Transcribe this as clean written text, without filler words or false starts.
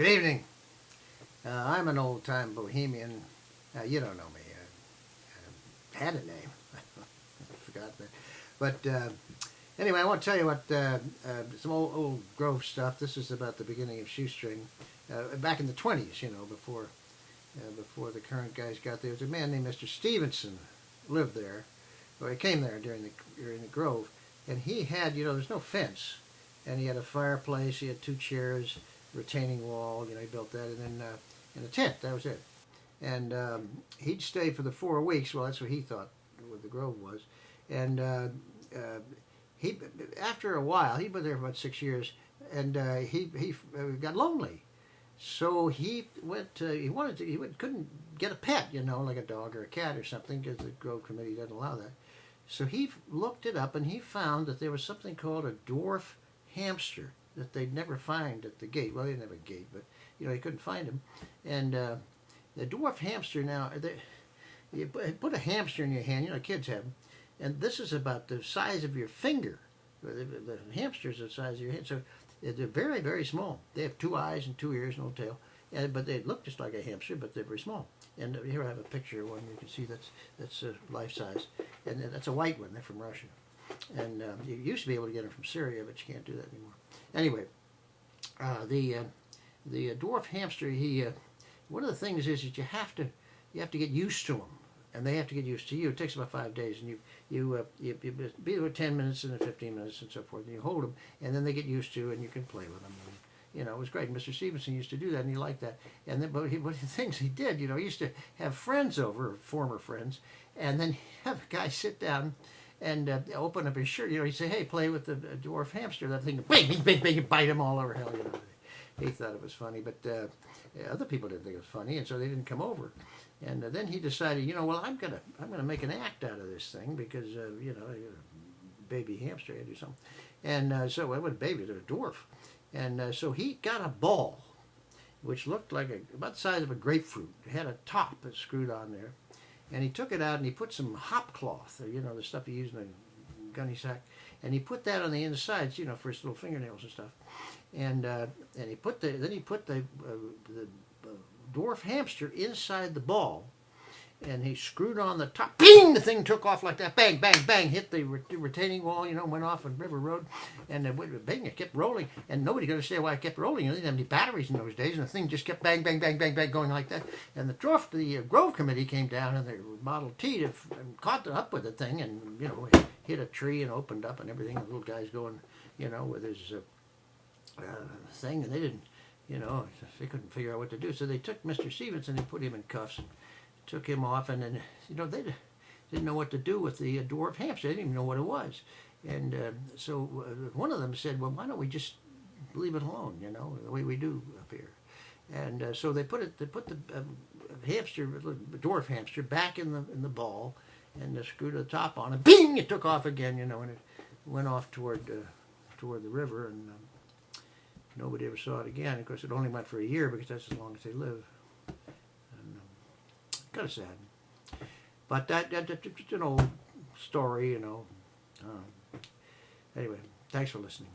Good evening. I'm an old-time bohemian. You don't know me. I had a name. I forgot that. But anyway, I want to tell you what some old Grove stuff. This is about the beginning of Shoestring. Back in the 20s, before the current guys got there. There was a man named Mr. Stevenson lived there. Well, he came there during the Grove, and he had, there's no fence, and he had a fireplace. He had two chairs, retaining wall. He built that, and then in a tent. That was it. And he'd stay for the 4 weeks. Well, that's what he thought what the Grove was. And he, after a while, he'd been there for about 6 years, and he got lonely. So he went. Couldn't get a pet, like a dog or a cat or something, because the Grove Committee doesn't allow that. So he looked it up, and he found that there was something called a dwarf hamster that they'd never find at the gate. Well, they didn't have a gate, but he couldn't find him. And the dwarf hamster, now you put a hamster in your hand. Kids have them, and this is about the size of your finger. The hamster's the size of your hand, so they're very, very small. They have 2 eyes and 2 ears, no tail, but they look just like a hamster, but they're very small. And here I have a picture of one. You can see that's life size, and that's a white one. They're from Russia, and you used to be able to get them from Syria, but you can't do that anymore. Anyway, the dwarf hamster. One of the things is that you have to get used to them, and they have to get used to you. It takes about 5 days, and you be with 10 minutes and then 15 minutes and so forth, and you hold them, and then they get used to you, and you can play with them. And, it was great. And Mr. Stevenson used to do that, and he liked that. And then, but the things he did, he used to have friends over, former friends, and then have a guy sit down and open up his shirt. He'd say, "Hey, play with the dwarf hamster." That thing, bang, bite him all over hell. He thought it was funny, but other people didn't think it was funny, and so they didn't come over. And then he decided, well, I'm gonna make an act out of this thing because baby hamster had to do something. And so I went baby to a dwarf, and so he got a ball, which looked like about the size of a grapefruit. It had a top that screwed on there, and he took it out and he put some hop cloth, or the stuff you use in a gunny sack, and he put that on the insides, for his little fingernails and stuff. And he put the dwarf hamster inside the ball, and he screwed on the top. Bing! The thing took off like that. Bang, bang, bang! Hit the retaining wall. Went off on River Road, and bang! It kept rolling, and nobody could understand why it kept rolling. They didn't have any batteries in those days, and the thing just kept bang, bang, bang, bang, bang, going like that. And the Grove Committee came down, and the Model T and caught up with the thing, and hit a tree and opened up and everything. The little guy's going, with his thing, and they didn't. They couldn't figure out what to do. So they took Mr. Stevenson and put him in cuffs and took him off. And then, they didn't know what to do with the dwarf hamster. They didn't even know what it was. And so one of them said, "Well, why don't we just leave it alone, the way we do up here?" And so they put the hamster, the dwarf hamster, back in the ball, and screwed the top on it. Bing! It took off again, and it went off toward the river, and nobody ever saw it again. Of course, it only went for a year because that's as long as they live. And kind of sad. But that's an old story, Anyway, thanks for listening.